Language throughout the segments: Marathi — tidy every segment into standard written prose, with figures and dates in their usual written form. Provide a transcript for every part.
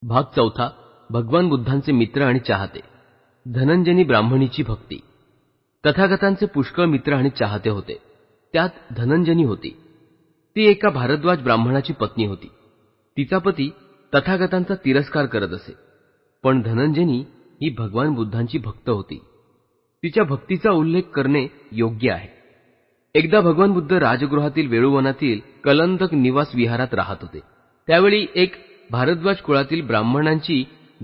भाग चौथा. भगवान बुद्धांचे मित्र आणि चाहते. धनंजयनी ब्राह्मणीची भक्ती. तथागतांचे पुष्कळ मित्र आणि चाहते होते. त्यात धनंजयनी होती. ती एका भारद्वाज ब्राह्मणाची पत्नी होती. तिचा पती तथागतांचा तिरस्कार करत असे, पण धनंजयनी ही भगवान बुद्धांची भक्त होती. तिच्या भक्तीचा उल्लेख करणे योग्य आहे. एकदा भगवान बुद्ध राजगृहातील वेळुवनातील कलंदक निवास विहारात राहत होते. त्यावेळी एक भारद्वाज कुळातील ब्राह्मणांची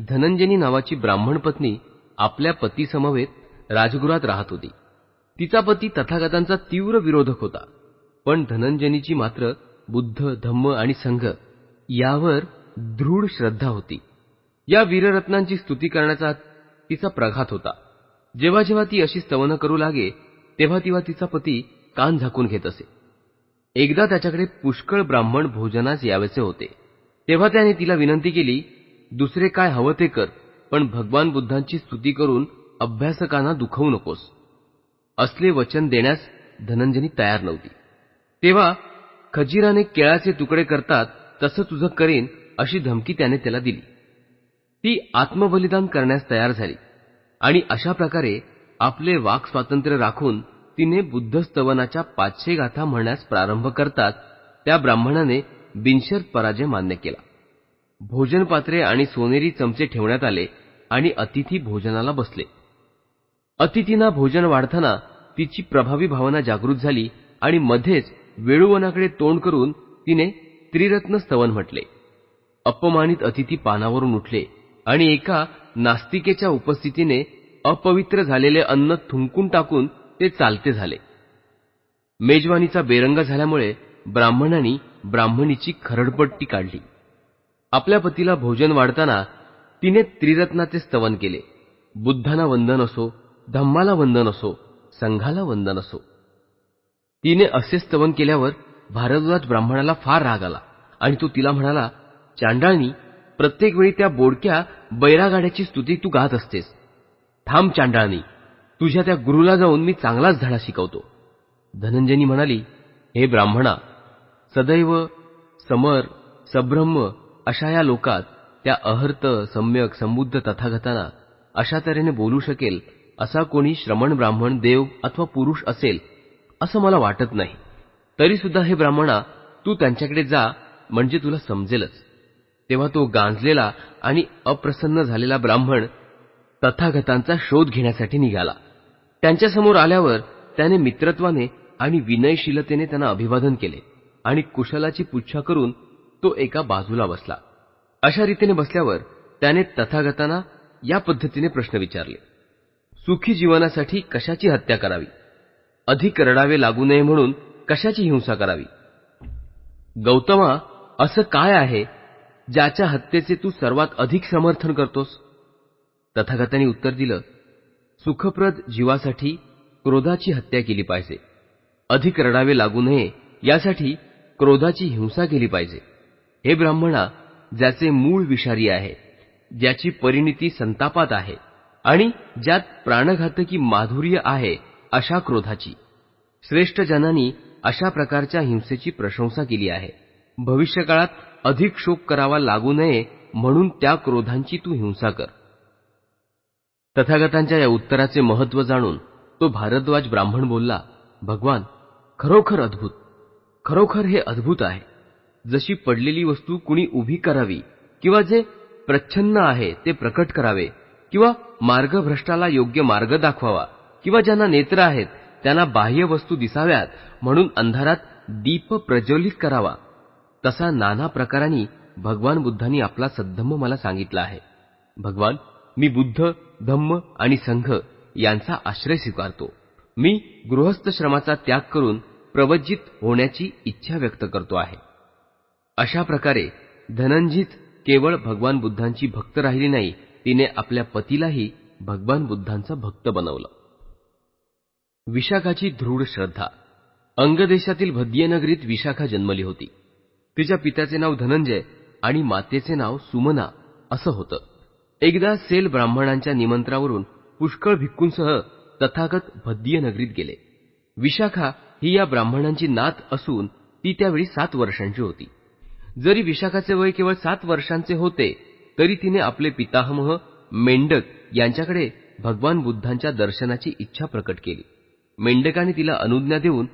धनंजयनी नावाची ब्राह्मण पत्नी आपल्या पतीसमवेत राजगृहात राहत होती. तिचा पती तथागतांचा तीव्र विरोधक होता, पण धनंजयनीची मात्र बुद्ध, धम्म आणि संघ यावर दृढ श्रद्धा होती. या वीररत्नांची स्तुती करण्याचा तिचा प्रघात होता. जेव्हा जेव्हा ती अशी स्तवनं करू लागे, तेव्हा तेव्हा तिचा पती कान झाकून घेत असे. एकदा त्याच्याकडे पुष्कळ ब्राह्मण भोजनास यावेचे होते. तेव्हा त्याने तिला विनंती केली, दुसरे काय हवं ते कर, पण भगवान बुद्धांची स्तुती करून अभ्यासकांना दुखवू नकोस. असले वचन देण्यास धनंजयनी तयार नव्हती. तेव्हा खजीराने केळाचे तुकडे करतात तसं तुझं करेन अशी धमकी त्याने त्याला दिली. ती आत्मबलिदान करण्यास तयार झाली आणि अशा प्रकारे आपले वाक स्वातंत्र्य राखून तिने बुद्धस्तवनाच्या 500 गाथा म्हणण्यास प्रारंभ करतात त्या ब्राह्मणाने बिनशर्त पराजय मान्य केला. भोजनपात्रे आणि सोनेरी चमचे ठेवण्यात आले आणि अतिथी भोजनाला बसले. अतिथींना भोजन वाढताना तिची प्रभावी भावना जागृत झाली आणि मध्येच वेळुवनाकडे तोंड करून तिने त्रिरत्न स्तवन म्हटले. अपमानित अतिथी पानावरून उठले आणि एका नास्तिकेच्या उपस्थितीने अपवित्र झालेले अन्न थुंकून टाकून ते चालते झाले. मेजवानीचा बेरंग झाल्यामुळे ब्राह्मणांनी ब्राह्मणीची खरडपट्टी काढली. आपल्या पतीला भोजन वाढताना तिने त्रिरत्नाचे स्तवन केले. बुद्धांना वंदन असो, धम्माला वंदन असो, संघाला वंदन असो. तिने असे स्तवन केल्यावर भारद्वाज ब्राह्मणाला फार राग आला आणि तो तिला म्हणाला, चांडाळणी, प्रत्येक वेळी त्या बोडक्या बैरागाड्याची स्तुती तू गात असतेस. थांब चांडाळणी, तुझ्या त्या गुरुला जाऊन मी चांगलाच धडा शिकवतो. धनंजयनी म्हणाली, हे ब्राह्मणा, सदैव समर सब्रह्म अशा या लोकात त्या अहर्त सम्यक संबुद्ध तथागतांना अशा तऱ्हेने बोलू शकेल असा कोणी श्रमण ब्राह्मण देव अथवा पुरुष असेल असं मला वाटत नाही. तरी सुद्धा हे ब्राह्मणा, तू त्यांच्याकडे जा, म्हणजे तुला समजेलच. तेव्हा तो गांजलेला आणि अप्रसन्न झालेला ब्राह्मण तथागतांचा शोध घेण्यासाठी निघाला. त्यांच्यासमोर आल्यावर त्याने मित्रत्वाने आणि विनयशीलतेने त्यांना अभिवादन केले आणि कुशलाची पुच्छा करून तो एका बाजूला बसला. अशा रीतीने बसल्यावर त्याने तथागतांना या पद्धतीने प्रश्न विचारले. सुखी जीवनासाठी कशाची हत्या करावी? अधिक रडावे लागू नये म्हणून कशाची हिंसा करावी? गौतमा, असं काय आहे ज्याच्या हत्येचे तू सर्वात अधिक समर्थन करतोस? तथागतांनी उत्तर दिलं, सुखप्रद जीवासाठी क्रोधाची हत्या केली पाहिजे. अधिक रडावे लागू नये यासाठी क्रोधाची हिंसा केली पाहिजे. हे ब्राह्मणा, ज्याचे मूळ विषारी आहे, ज्याची परिणिती संतापात आहे आणि ज्यात प्राणघातकी माधुर्य आहे, अशा क्रोधाची श्रेष्ठ जनांनी अशा प्रकारच्या हिंसेची प्रशंसा केली आहे. भविष्यकाळात अधिक शोक करावा लागू नये म्हणून त्या क्रोधांची तू हिंसा कर. तथागतांच्या या उत्तराचे महत्त्व जाणून तो भारद्वाज ब्राह्मण बोलला, भगवान, खरोखर अद्भुत, खरोखर हे अद्भुत आहे. जशी पडलेली वस्तू कुणी उभी करावी किंवा जे प्रच्छन्न आहे ते प्रकट करावे किंवा मार्गभ्रष्टाला योग्य मार्ग दाखवावा किंवा ज्यांना नेत्र आहेत त्यांना बाह्य वस्तू दिसाव्यात म्हणून अंधारात दीप प्रज्वलित करावा, तसा नाना प्रकारांनी भगवान बुद्धांनी आपला सद्धम्म मला सांगितला आहे. भगवान, मी बुद्ध, धम्म आणि संघ यांचा आश्रय स्वीकारतो. मी गृहस्थ श्रमाचा त्याग करून प्रवज्जित होण्याची इच्छा व्यक्त करतो आहे. अशा प्रकारे धनंजयीच केवळ भगवान बुद्धांची भक्त राहिली नाही, तिने आपल्या पतीलाही भगवान बुद्धांचा भक्त बनवलं. विशाखाची दृढ श्रद्धा. अंगदेशातील भद्यनगरीत विशाखा जन्मली होती. तिच्या पित्याचे नाव धनंजय आणि मातेचे नाव सुमना असं होतं. एकदा सेल ब्राह्मणांच्या निमंत्रणावरून पुष्कळ भिक्खूंसह तथागत भद्यनगरीत गेले. विशाखा ही या ब्राह्मणांची नात असून ती त्यावेळी 7 वर्षांची होती. जरी विशाखाचे वय केवळ 7 वर्षांचे होते, तरी तिने आपले पितामह मेंढक यांच्याकडे भगवान बुद्धांच्या दर्शनाची इच्छा प्रकट केली. मेंढकाने तिला अनुज्ञा देऊन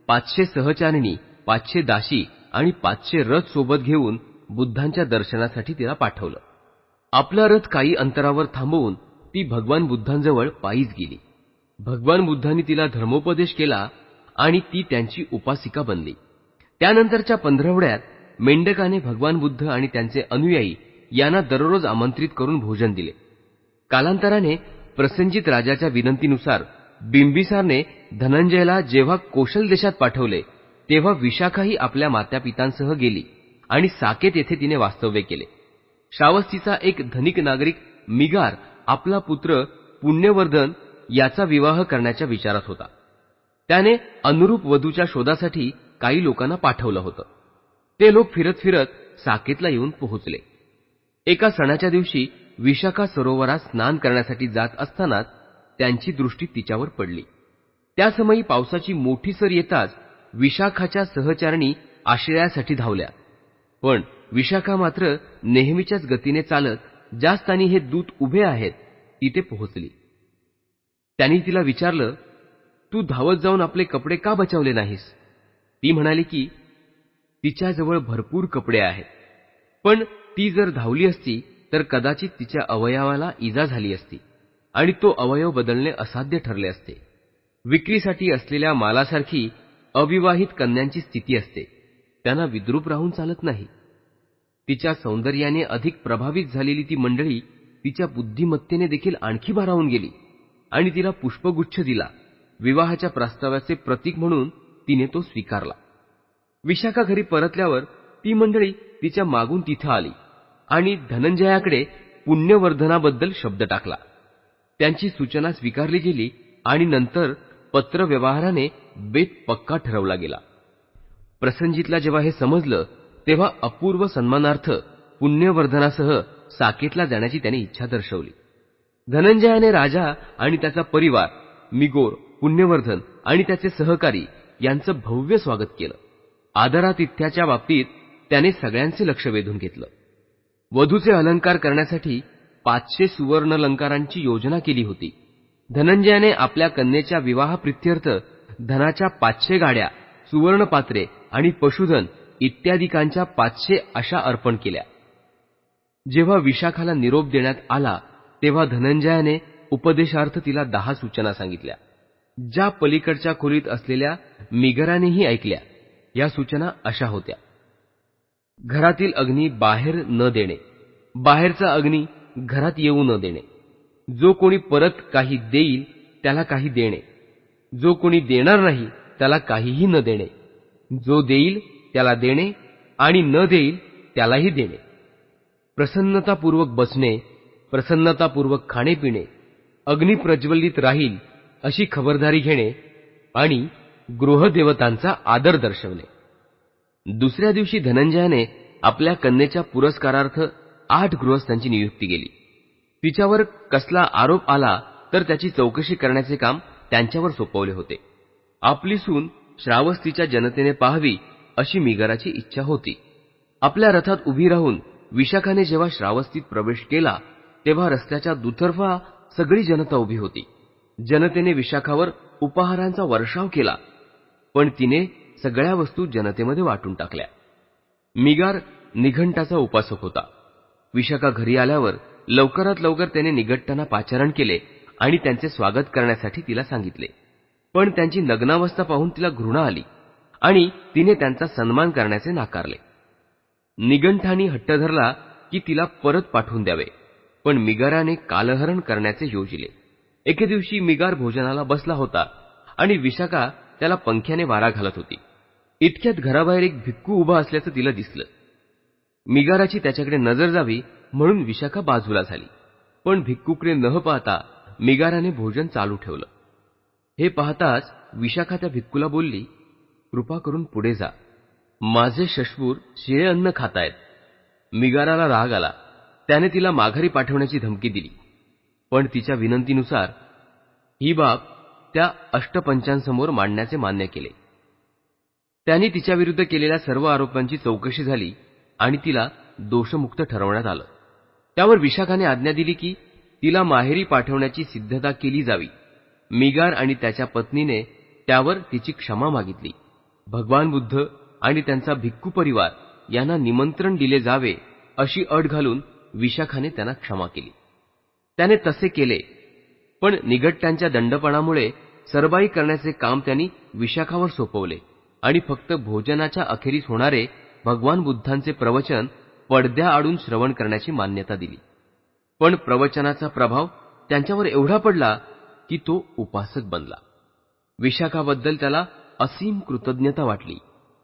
500 सहचारिणी, 500 दासी आणि 500 रथ सोबत घेऊन बुद्धांच्या दर्शनासाठी तिला पाठवलं. आपला रथ काही अंतरावर थांबवून ती भगवान बुद्धांजवळ पायीच गेली. भगवान बुद्धांनी तिला धर्मोपदेश केला आणि ती त्यांची उपासिका बनली. त्यानंतरच्या पंधरवड्यात मेंढकाने भगवान बुद्ध आणि त्यांचे अनुयायी यांना दररोज आमंत्रित करून भोजन दिले. कालांतराने प्रसेनजित राजाच्या विनंतीनुसार बिंबिसारने धनंजयला जेव्हा कोशल देशात पाठवले तेव्हा विशाखाही आपल्या मातापितांसह गेली आणि साकेत येथे तिने वास्तव्य केले. श्रावस्तीचा एक धनिक नागरिक मिगार आपला पुत्र पुण्यवर्धन याचा विवाह करण्याच्या विचारात होता. त्याने अनुरूप वधूच्या शोधासाठी काही लोकांना पाठवलं होतं. ते लोक फिरत फिरत साकेतला येऊन पोहोचले. एका सणाच्या दिवशी विशाखा सरोवरात स्नान करण्यासाठी जात असतानाच त्यांची दृष्टी तिच्यावर पडली. त्यासमयी पावसाची मोठी सर येताच विशाखाच्या सहचारिणी आश्रयासाठी धावल्या. पण विशाखा मात्र नेहमीच्याच गतीने चालत ज्या स्थानी हे दूत उभे आहेत तिथे पोहोचली. त्यांनी तिला विचारलं, तू धावत जाऊन आपले कपडे का बचावले नाहीस? ती म्हणाली की तिच्याजवळ भरपूर कपडे आहेत, पण ती जर धावली असती तर कदाचित तिच्या अवयवाला इजा झाली असती आणि तो अवयव बदलणे असाध्य ठरले असते. विक्रीसाठी असलेल्या मालासारखी अविवाहित कन्यांची स्थिती असते, त्यांना विद्रूप राहून चालत नाही. तिच्या सौंदर्याने अधिक प्रभावित झालेली ती मंडळी तिच्या बुद्धिमत्तेने देखील आणखी भारावून गेली आणि तिला पुष्पगुच्छ दिला. विवाहाच्या प्रस्तावाचे प्रतीक म्हणून तिने तो स्वीकारला. विशाखा घरी परतल्यावर ती मंडळी तिच्या मागून तिथं आली आणि धनंजयाकडे पुण्यवर्धनाबद्दल शब्द टाकला. त्यांची सूचना स्वीकारली गेली आणि नंतर पत्रव्यवहाराने बेत पक्का ठरवला गेला. प्रसंजितला जेव्हा हे समजलं तेव्हा अपूर्व सन्मानार्थ पुण्यवर्धनासह साकेतला जाण्याची त्याने इच्छा दर्शवली. धनंजयाने राजा आणि त्याचा परिवार, मिगोर, पुण्यवर्धन आणि त्याचे सहकारी यांचं भव्य स्वागत केलं. आदरातिथ्याच्या बाबतीत त्याने सगळ्यांचे लक्ष वेधून घेतलं. वधूचे अलंकार करण्यासाठी 500 सुवर्णलंकारांची योजना केली होती. धनंजयाने आपल्या कन्येच्या विवाहप्रित्यर्थ धनाच्या 500 गाड्या, सुवर्णपात्रे आणि पशुधन इत्यादिकांच्या 500 अशा अर्पण केल्या. जेव्हा विशाखाला निरोप देण्यात आला तेव्हा धनंजयाने उपदेशार्थ तिला 10 सूचना सांगितल्या, ज्या पलीकडच्या खोलीत असलेल्या मिगरानेही ऐकल्या. या सूचना अशा होत्या: घरातील अग्नी बाहेर न देणे, बाहेरचा अग्नी घरात येऊ न देणे, जो कोणी परत काही देईल त्याला काही देणे, जो कोणी देणार नाही त्याला काहीही न देणे, जो देईल त्याला देणे आणि न देईल त्यालाही देणे, प्रसन्नतापूर्वक बसणे, प्रसन्नतापूर्वक खाणेपिणे, अग्नी प्रज्वलित राहील अशी खबरदारी घेणे आणि गृहदेवतांचा आदर दर्शवणे. दुसऱ्या दिवशी धनंजयाने आपल्या कन्येच्या पुरस्कारार्थ 8 गृहस्थांची नियुक्ती केली. तिच्यावर कसला आरोप आला तर त्याची चौकशी करण्याचे काम त्यांच्यावर सोपवले होते. आपली सून श्रावस्तीच्या जनतेने पाहावी अशी मिगाराची इच्छा होती. आपल्या रथात उभी राहून विशाखाने जेव्हा श्रावस्तीत प्रवेश केला तेव्हा रस्त्याच्या दुतर्फा सगळी जनता उभी होती. जनतेने विशाखावर उपहारांचा वर्षाव केला, पण तिने सगळ्या वस्तू जनतेमध्ये वाटून टाकल्या. मिगार निघंटाचा उपासक होता. विशाखा घरी आल्यावर लवकरात लवकर त्याने निघंटांना पाचारण केले आणि त्यांचे स्वागत करण्यासाठी तिला सांगितले. पण त्यांची नग्नावस्था पाहून तिला घृणा आली आणि तिने त्यांचा सन्मान करण्याचे नाकारले. निघंटांनी हट्ट धरला की तिला परत पाठवून द्यावे, पण मिगाराने कालहरण करण्याचे योजिले. एके दिवशी मिगार भोजनाला बसला होता आणि विशाखा त्याला पंख्याने वारा घालत होती. इतक्यात घराबाहेर एक भिक्खू उभा असल्याचं तिला दिसलं. मिगाराची त्याच्याकडे नजर जावी म्हणून विशाखा बाजूला झाली, पण भिक्खूकडे न पाहता मिगाराने भोजन चालू ठेवलं. हे पाहताच विशाखा त्या भिक्खूला बोलली, कृपा करून पुढे जा, माझे शश्वूर शिळे अन्न खातायत. मिगाराला राग आला. त्याने तिला माघारी पाठवण्याची धमकी दिली, पण तिच्या विनंतीनुसार ही बाब त्या अष्टपंचांसमोर मांडण्याचे मान्य केले. त्यांनी तिच्याविरुद्ध केलेल्या सर्व आरोपांची चौकशी झाली आणि तिला दोषमुक्त ठरवण्यात आलं. त्यावर विशाखाने आज्ञा दिली की तिला माहेरी पाठवण्याची सिद्धता केली जावी. मिगार आणि त्याच्या पत्नीने त्यावर तिची क्षमा मागितली. भगवान बुद्ध आणि त्यांचा भिक्खू परिवार यांना निमंत्रण दिले जावे अशी अट घालून विशाखाने त्यांना क्षमा केली. त्याने तसे केले, पण निगट्ट्यांच्या दंडपणामुळे सरबाई करण्याचे काम त्यांनी विशाखावर सोपवले आणि फक्त भोजनाच्या अखेरीस होणारे भगवान बुद्धांचे प्रवचन पडद्याआडून श्रवण करण्याची मान्यता दिली. पण प्रवचनाचा प्रभाव त्यांच्यावर एवढा पडला की तो उपासक बनला. विशाखाबद्दल त्याला असीम कृतज्ञता वाटली.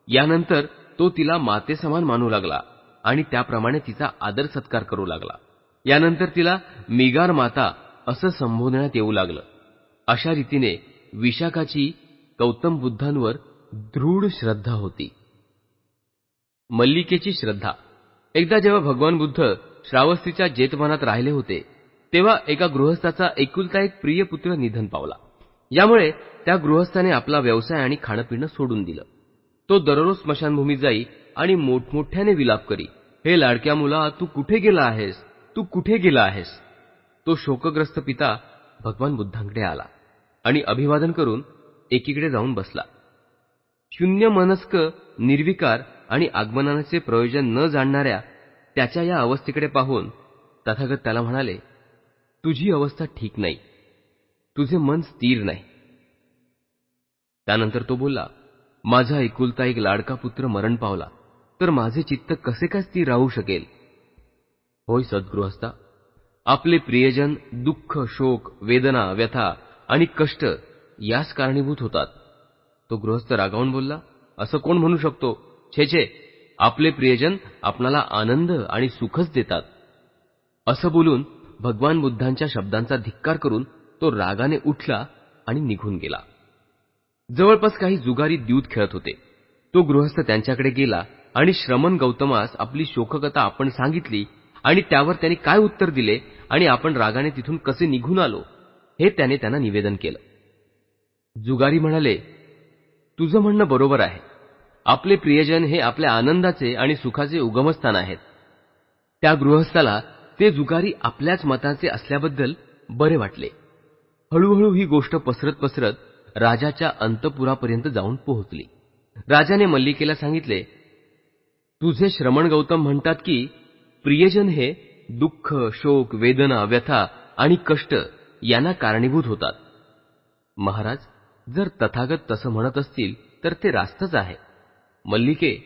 यानंतर तो तिला मातेसमान मानू लागला आणि त्याप्रमाणे तिचा आदर सत्कार करू लागला. यानंतर तिला मिगार माता असं संबोधण्यात येऊ लागलं. अशा रीतीने विशाखाची गौतम बुद्धांवर दृढ श्रद्धा होती. मल्लिकेची श्रद्धा. एकदा जेव्हा भगवान बुद्ध श्रावस्तीच्या जेतवनात राहिले होते, तेव्हा एका गृहस्थाचा एकुलता एक प्रिय पुत्र निधन पावला. यामुळे त्या गृहस्थाने आपला व्यवसाय आणि खाणंपिणं सोडून दिलं. तो दररोज स्मशानभूमीत जाई आणि मोठमोठ्याने विलाप करी, हे लाडक्या मुला, तू कुठे गेला आहेस, तू कुठे गेला आहेस. तो शोकग्रस्त पिता भगवान बुद्धांकडे आला आणि अभिवादन करून एकीकडे जाऊन बसला. शून्य मनस्क, निर्विकार आणि आगमनाचे प्रयोजन न जाणणाऱ्या त्याच्या या अवस्थेकडे पाहून तथागत त्याला म्हणाले, तुझी अवस्था ठीक नाही, तुझे मन स्थिर नाही. त्यानंतर तो बोलला, माझा एकुलता एक लाडका पुत्र मरण पावला, तर माझे चित्त कसे काय स्थिर राहू शकेल. होय सद्गृहस्था, आपले प्रियजन दुःख, शोक, वेदना, व्यथा आणि कष्ट यास कारणीभूत होतात. तो गृहस्थ रागावून बोलला, असं कोण म्हणू शकतो. छे छे, आपले प्रियजन आपणाला आनंद आणि सुखच देतात. असं बोलून भगवान बुद्धांच्या शब्दांचा धिक्कार करून तो रागाने उठला आणि निघून गेला. जवळपास काही जुगारी द्यूत खेळत होते. तो गृहस्थ त्यांच्याकडे गेला आणि श्रमण गौतमास आपली शोककथा आपण सांगितली आणि त्यावर त्यांनी काय उत्तर दिले आणि आपण रागाने तिथून कसे निघून आलो हे त्याने त्यांना निवेदन केलं. जुगारी म्हणाले, तुझं म्हणणं बरोबर आहे. आपले प्रियजन हे आपल्या आनंदाचे आणि सुखाचे उगमस्थान आहेत. त्या गृहस्थाला ते जुगारी आपल्याच मताचे असल्याबद्दल बरे वाटले. हळूहळू ही गोष्ट पसरत पसरत राजाच्या अंतपुरापर्यंत जाऊन पोहोचली. राजाने मल्लिकेला सांगितले, तुझे श्रमण गौतम म्हणतात की प्रियजन हे दुःख, शोक, वेदना, व्यथा आणि कष्ट यांना कारणीभूत होतात. महाराज, जर तथागत तसं म्हणत असतील तर ते रास्तच आहे. मल्लिके,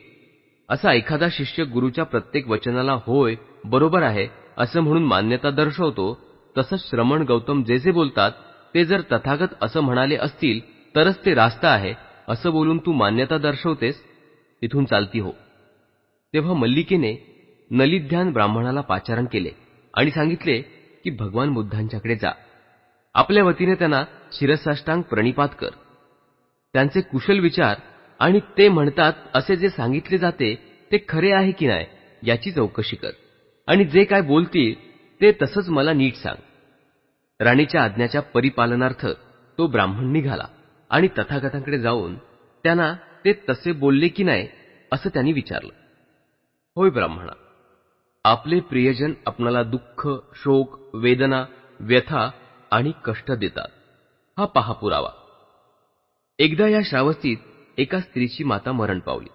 असा एखादा शिष्य गुरुच्या प्रत्येक वचनाला होय, बरोबर आहे असं म्हणून मान्यता दर्शवतो, तसंच श्रमण गौतम जे जे बोलतात ते जर तथागत असं म्हणाले असतील तरच ते रास्त आहे असं बोलून तू मान्यता दर्शवतेस, तिथून चालती हो. तेव्हा मल्लिकेने नलिध्यान ब्राह्मणाला पाचारण केले आणि सांगितले की भगवान बुद्धांच्याकडे जा. आपल्या वतीने त्यांना शिरसाष्टांग प्रणिपात कर. त्यांचे कुशल विचार आणि ते म्हणतात असे जे सांगितले जाते ते खरे आहे की नाही याची चौकशी कर आणि जे काय बोलतील ते तसंच मला नीट सांग. राणीच्या आज्ञाच्या परिपालनार्थ तो ब्राह्मण निघाला आणि तथागतांकडे जाऊन त्यांना ते तसे बोलले की नाही असं त्यांनी विचारलं. होय ब्राह्मणा, आपले प्रियजन आपणाला दुःख, शोक, वेदना, व्यथा आणि कष्ट देतात. हा पहा पुरावा. एकदा या श्रावस्तीत एका स्त्रीची माता मरण पावली.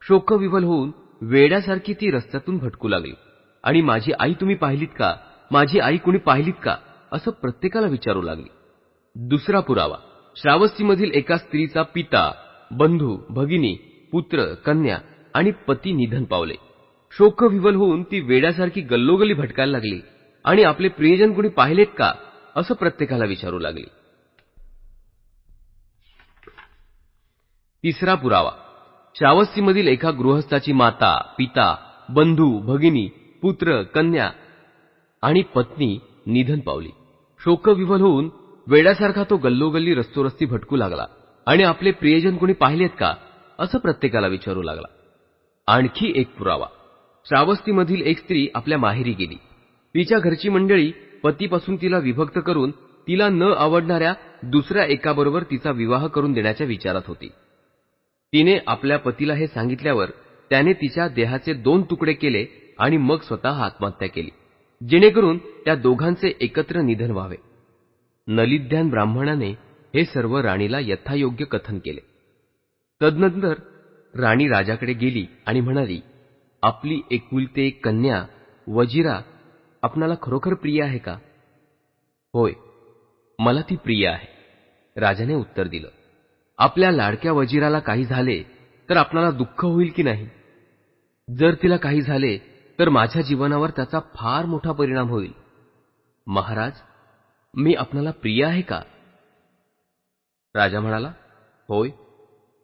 शोकविव्हल होऊन वेड्यासारखी ती रस्त्यातून भटकू लागली आणि माझी आई तुम्ही पाहिलीत का, माझी आई कुणी पाहिलीत का असं प्रत्येकाला विचारू लागली. दुसरा पुरावा. श्रावस्तीमधील एका स्त्रीचा पिता, बंधू, भगिनी, पुत्र, कन्या आणि पती निधन पावले. शोकविव्हल होऊन ती वेड्यासारखी गल्लोगल्ली भटकायला लागली आणि आपले प्रियजन कुणी पाहिलेत का असं प्रत्येकाला विचारू लागली. तिसरा पुरावा. श्रावस्तीमधील एका गृहस्थाची माता, पिता, बंधू, भगिनी, पुत्र, कन्या आणि पत्नी निधन पावली. शोकविव्हल होऊन वेड्यासारखा तो गल्लोगल्ली रस्तोरस्ती भटकू लागला आणि आपले प्रियजन कोणी पाहिलेत का असं प्रत्येकाला विचारू लागला. आणखी एक पुरावा. श्रावस्तीमधील एक स्त्री आपल्या माहेरी गेली. तिच्या घरची मंडळी पतीपासून तिला विभक्त करून तिला न आवडणाऱ्या दुसऱ्या एकाबरोबर तिचा विवाह करून देण्याच्या विचारात होती. तिने आपल्या पतीला हे सांगितल्यावर त्याने तिच्या देहाचे 2 तुकडे केले आणि मग स्वतः आत्महत्या केली. जेणेकरून त्या दोघांचे एकत्र निधन व्हावे. नलिध्यान ब्राह्मणाने हे सर्व राणीला यथायोग्य कथन केले. तदनंतर राणी राजाकडे गेली आणि म्हणाली, आपली एकुलती एक कन्या वजिरा आपणाला खरोखर प्रिय आहे का? होय, मला ती प्रिय आहे, राजाने उत्तर दिलं. आपल्या लाडक्या वजिराला काही झाले तर आपणाला दुःख होईल की नाही? जर तिला काही झाले तर माझ्या जीवनावर त्याचा फार मोठा परिणाम होईल. महाराज, मी आपणाला प्रिय आहे का? राजा म्हणाला, होय,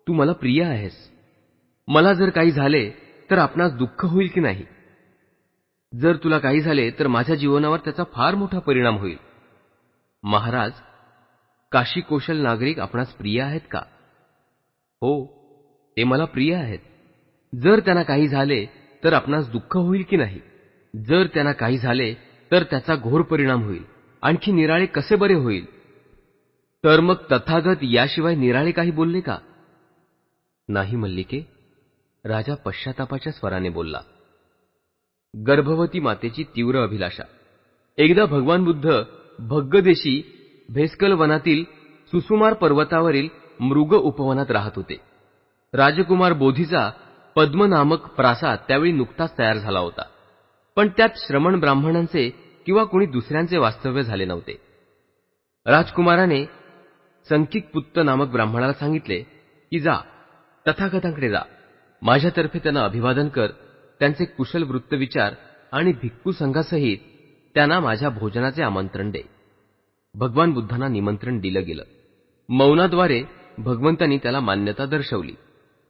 तू मला प्रिय आहेस. मला जर काही झाले तर आपणास दुःख होईल की नाही? जर तुला काही झाले तर माझ्या जीवनावर त्याचा फार मोठा परिणाम होईल. महाराज, काशी कोशल नागरिक आपणास प्रिय आहेत का? हो, ते मला प्रिय आहेत. जर त्यांना काही झाले तर आपणास दुःख होईल की नाही? जर त्यांना काही झाले तर त्याचा घोर परिणाम होईल. आणखी निराळे कसे बरे होईल? तर मग तथागत याशिवाय निराळे काही बोलले का? नाही मल्लिके, राजा पश्चातापाच्या स्वराने बोलला. गर्भवती मातेची तीव्र अभिलाषा. एकदा भगवान बुद्ध भग्गदेशी भेस्कल वनातील सुसुमार पर्वतावरील मृग उपवनात राहत होते. राजकुमार बोधीचा पद्म नामक प्रासाद त्यावेळी नुकताच तयार झाला होता, पण त्यात श्रमण ब्राह्मणांचे किंवा कोणी दुसऱ्यांचे वास्तव्य झाले नव्हते. राजकुमाराने संकिकपुत्त नामक ब्राह्मणाला सांगितले की जा, तथागतांकडे जा, माझ्यातर्फे त्यांना अभिवादन कर, त्यांचे कुशल वृत्त विचार आणि भिक्खू संघासहित त्यांना माझ्या भोजनाचे आमंत्रण दे. भगवान बुद्धांना निमंत्रण दिलं गेलं. मौनाद्वारे भगवंतांनी त्याला मान्यता दर्शवली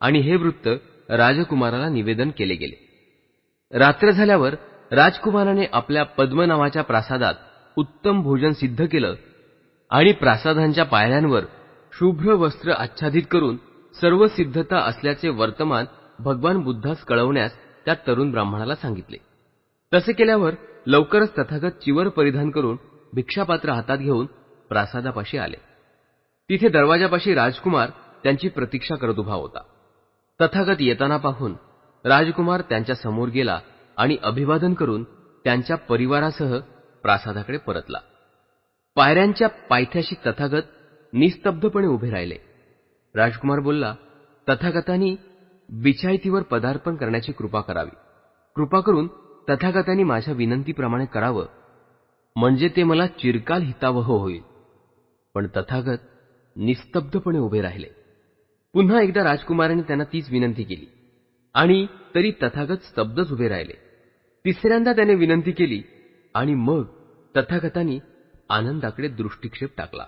आणि हे वृत्त राजकुमाराला निवेदन केले गेले. रात्र झाल्यावर राजकुमाराने आपल्या पद्म नावाच्या प्रासादात उत्तम भोजन सिद्ध केलं आणि प्रासादांच्या पायऱ्यांवर शुभ्र वस्त्र आच्छादित करून सर्व सिद्धता असल्याचे वर्तमान भगवान बुद्धास कळवण्यास त्या तरुण ब्राह्मणाला सांगितले. तसे केल्यावर लवकरच तथागत चिवर परिधान करून भिक्षापात्र हातात घेऊन प्रासादापाशी आले. तिथे दरवाजापाशी राजकुमार त्यांची प्रतीक्षा करत उभा होता. तथागत येताना पाहून राजकुमार त्यांच्या समोर गेला आणि अभिवादन करून त्यांच्या परिवारासह प्रासादाकडे परतला. पायऱ्यांच्या पायथ्याशी तथागत निस्तब्धपणे उभे राहिले. राजकुमार बोलला, तथागतांनी बिछाईतीवर पदार्पण करण्याची कृपा करावी. कृपा करून तथागतांनी माझ्या विनंतीप्रमाणे करावं, म्हणजे ते मला चिरकाल हितावह होईल. पण तथागत निस्तब्धपणे उभे राहिले. पुन्हा एकदा राजकुमाराने त्यांना तीच विनंती केली आणि तरी तथागत स्तब्धच उभे राहिले. तिसऱ्यांदा त्याने विनंती केली आणि मग तथागतांनी आनंदाकडे दृष्टिक्षेप टाकला.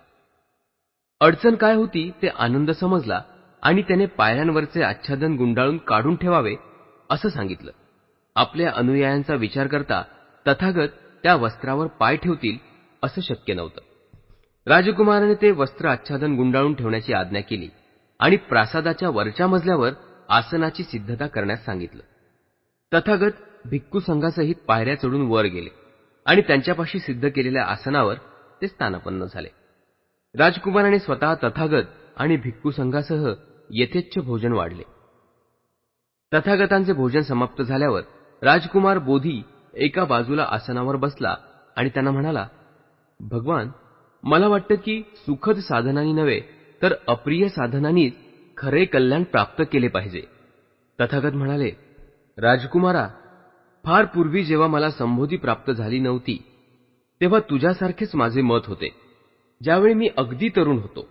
अडचण काय होती ते आनंद समजला आणि त्याने पायऱ्यांवरचे आच्छादन गुंडाळून काढून ठेवावे असं सांगितलं. आपल्या अनुयायांचा विचार करता तथागत त्या वस्त्रावर पाय ठेवतील असं शक्य नव्हतं. राजकुमाराने ते वस्त्र आच्छादन गुंडाळून ठेवण्याची आज्ञा केली आणि प्रासादाच्या वरच्या मजल्यावर आसनाची सिद्धता करण्यास सांगितलं. तथागत भिक्खू संघासहित पायऱ्या चढून वर गेले आणि त्यांच्यापाशी सिद्ध केलेल्या आसनावर ते स्थानापन्न झाले. राजकुमाराने स्वतः तथागत आणि भिक्खू संघासह यथेच्छ भोजन वाढले. तथागतांचे भोजन समाप्त झाल्यावर राजकुमार बोधी एका बाजूला आसनावर बसला आणि त्यांना म्हणाला, भगवान, मला वाटतं की सुखद साधनांनी नव्हे तर अप्रिय साधनांनीच खरे कल्याण प्राप्त केले पाहिजे. तथागत म्हणाले, राजकुमारा, फार पूर्वी जेव्हा मला संबोधी प्राप्त झाली नव्हती तेव्हा तुझ्यासारखेच माझे मत होते. ज्यावेळी मी अगदी तरुण होतो,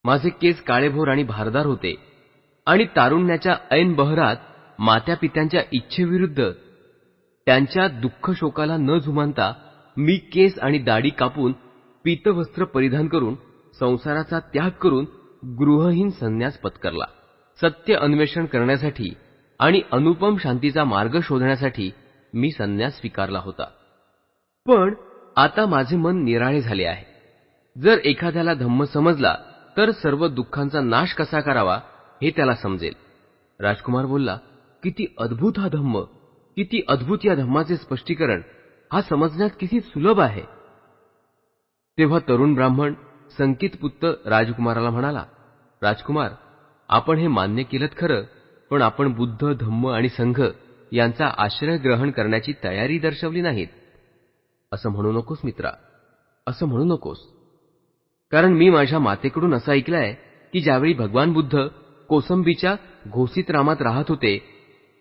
माझे केस काळेभोर आणि भारदार होते आणि तारुण्याच्या ऐन बहरात मात्यापित्यांच्या इच्छेविरुद्ध त्यांच्या दुःख शोकाला न जुमानता मी केस आणि दाढी कापून पीतवस्त्र परिधान करून संसाराचा त्याग करून गृहहीन संन्यास पत्करला. सत्य अन्वेषण करण्यासाठी आणि अनुपम शांतीचा मार्ग शोधण्यासाठी मी संन्यास स्वीकारला होता. पण आता माझे मन निराळे झाले आहे. जर एखाद्याला धम्म समजला तर सर्व दुःखांचा नाश कसा करावा हे त्याला समजेल. राजकुमार बोलला, किती अद्भुत हा धम्म, किती अद्भुत या धम्माचे स्पष्टीकरण, हा समजण्यात किती सुलभ आहे. तेव्हा तरुण ब्राह्मण संकितपुत्त राजकुमाराला म्हणाला, राजकुमार, आपण हे मान्य केलं खरं, पण आपण बुद्ध, धम्म आणि संघ यांचा आश्रय ग्रहण करण्याची तयारी दर्शवली नाहीत. असं म्हणू नकोस मित्रा, असं म्हणू नकोस. कारण मी माझ्या मातेकडून असं ऐकलंय की ज्यावेळी भगवान बुद्ध कोसंबीच्या घोसीत रामात राहत होते,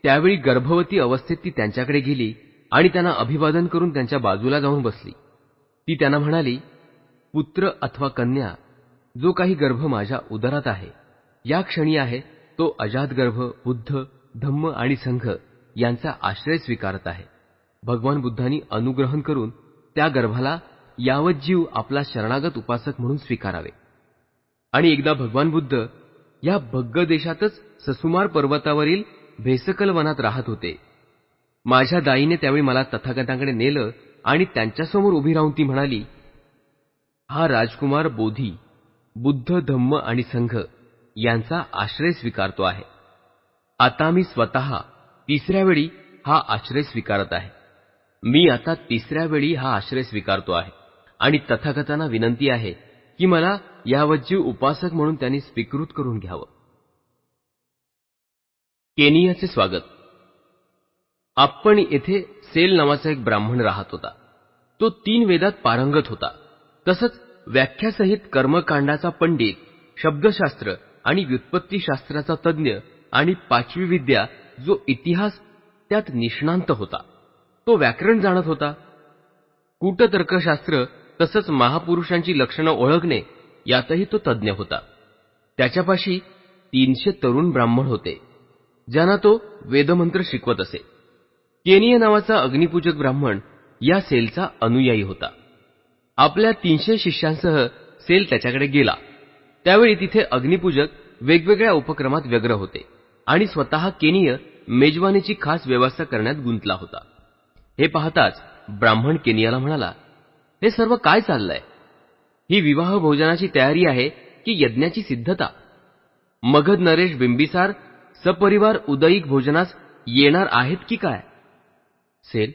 त्यावेळी गर्भवती अवस्थेत ती त्यांच्याकडे गेली आणि त्यांना अभिवादन करून त्यांच्या बाजूला जाऊन बसली. ती त्यांना म्हणाली, पुत्र अथवा कन्या जो काही गर्भ माझ्या उदरात आहे, या क्षणी आहे तो अजातगर्भ बुद्ध, धम्म आणि संघ यांचा आश्रय स्वीकारत आहे. भगवान बुद्धांनी अनुग्रहण करून त्या गर्भाला यावत जीव आपला शरणागत उपासक म्हणून स्वीकारावे. आणि एकदा भगवान बुद्ध या भग्ग देशातच ससुमार पर्वतावरील भेसकल वनात राहत होते. माझ्या दाईने त्यावेळी मला तथागतांकडे नेलं आणि त्यांच्यासमोर उभी राहून ती म्हणाली, हा राजकुमार बोधी बुद्ध, धम्म आणि संघ यांचा आश्रय स्वीकारतो आहे. आता मी स्वतः तिसऱ्या वेळी हा आश्रय स्वीकारत आहे. मी आता तिसऱ्या वेळी हा आश्रय स्वीकारतो आहे आणि तथागतांना विनंती आहे की मला यावज्जीव उपासक म्हणून त्यांनी स्वीकृत करून घ्यावं. केनियाचे स्वागत. आपण येथे सेल नावाचा एक ब्राह्मण राहत होता. तो 3 वेदात पारंगत होता. तसंच व्याख्यासहित कर्मकांडाचा पंडित, शब्दशास्त्र आणि व्युत्पत्तीशास्त्राचा तज्ज्ञ आणि 5वी विद्या जो इतिहास त्यात निष्णांत होता. तो व्याकरण जाणत होता. कूटतर्कशास्त्र तसंच महापुरुषांची लक्षणं ओळखणे यातही तो तज्ज्ञ होता. त्याच्यापाशी 300 तरुण ब्राह्मण होते, ज्यांना तो वेदमंत्र शिकवत असे. केनिय नावाचा अग्निपूजक ब्राह्मण या सेलचा अनुयायी होता. आपल्या 300 शिष्यांसह सेल त्याच्याकडे गेला. त्यावेळी तिथे अग्निपूजक वेगवेगळ्या उपक्रमात व्यग्र होते आणि स्वतः केनिय मेजवानीची खास व्यवस्था करण्यात गुंतला होता. हे पाहताच ब्राह्मण केनियाला म्हणाला, हे सर्व काय चाललंय? ही विवाह भोजनाची तयारी आहे की यज्ञाची सिद्धता? मगध नरेश बिंबिसार सपरिवार उदयिक भोजनास येणार आहेत की काय? सेल,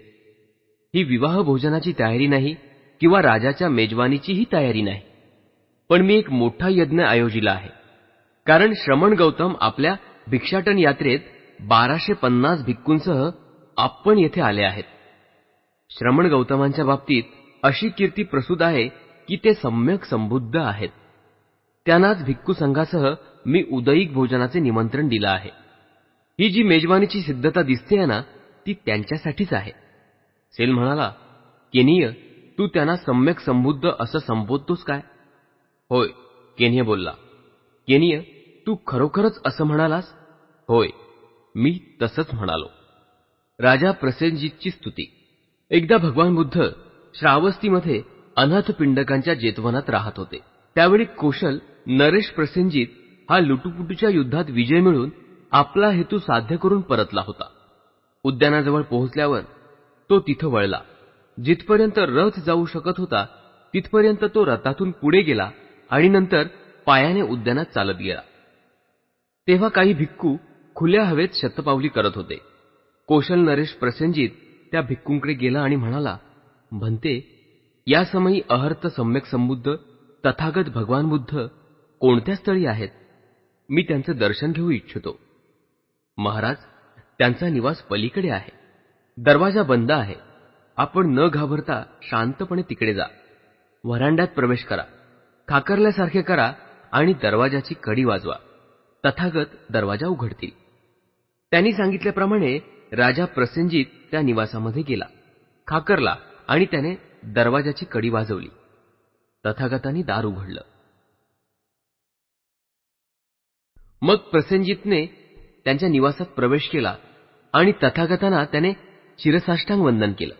ही विवाह भोजनाची तयारी नाही किंवा राजाच्या मेजवानीचीही तयारी नाही, पण मी एक मोठा यज्ञ आयोजिला आहे. कारण श्रमण गौतम आपल्या भिक्षाटन यात्रेत 1250 भिक्खूंसह आपण येथे आले आहेत. श्रमण गौतमांच्या बाबतीत अशी कीर्ती प्रसूत आहे की ते सम्यक संबुद्ध आहेत. त्यांनाच भिक्खू संघासह मी उदयिक भोजनाचे निमंत्रण दिलं आहे. ही जी मेजवानीची सिद्धता दिसतेय ना, ती त्यांच्यासाठीच आहे. सेल म्हणाला, केनिय, तू त्यांना सम्यक संबुद्ध असं संबोधतोस काय? होय, केनिय बोलला. केनिय, तू खरोखरच असं म्हणालास? होय, मी तसंच म्हणालो. राजा प्रसेनजितची स्तुती. एकदा भगवान बुद्ध श्रावस्तीमध्ये अनाथ पिंडकांच्या जेतवनात राहत होते. त्यावेळी कौशल नरेश प्रसेनजित हा लुटुपुटूच्या युद्धात विजय मिळवून आपला हेतू साध्य करून परतला होता. उद्यानाजवळ पोहोचल्यावर तो तिथं वळला. जिथपर्यंत रथ जाऊ शकत होता तिथपर्यंत तो रथातून पुढे गेला आणि नंतर पायाने उद्यानात चालत गेला. तेव्हा काही भिक्खू खुल्या हवेत शतपावली करत होते. कौशल नरेश प्रसेनजित त्या भिक्खूंकडे गेला आणि म्हणाला, भन्ते, या समयी अहर्त सम्यक संबुद्ध तथागत भगवान बुद्ध कोणत्या स्थळी आहेत? मी त्यांचं दर्शन घेऊ इच्छितो. महाराज, त्यांचा निवास पलीकडे आहे. दरवाजा बंद आहे. आपण न घाबरता शांतपणे तिकडे जा. व्हरांड्यात प्रवेश करा, खाकरल्यासारखे करा आणि दरवाजाची कडी वाजवा. तथागत दरवाजा उघडतील. त्यांनी सांगितल्याप्रमाणे राजा प्रसेनजित त्या निवासामध्ये गेला, खाकरला आणि त्याने दरवाजाची कडी वाजवली. तथागतांनी दार उघडलं. मग प्रसेनजितने त्यांच्या निवासात प्रवेश केला आणि तथागतांना त्याने शिरसाष्टांग वंदन केलं.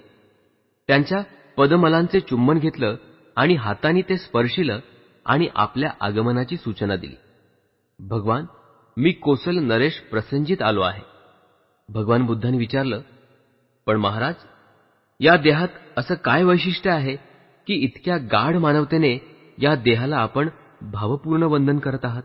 त्यांच्या पदमलांचे चुंबन घेतलं आणि हाताने ते स्पर्शिलं आणि आपल्या आगमनाची सूचना दिली. भगवान, मी कौशल नरेश प्रसेनजित आलो आहे. भगवान बुद्धांनी विचारलं, पण महाराज, या देहात असं काय वैशिष्ट्य आहे की इतक्या गाढ मानवतेने या देहाला आपण भावपूर्ण वंदन करत आहात?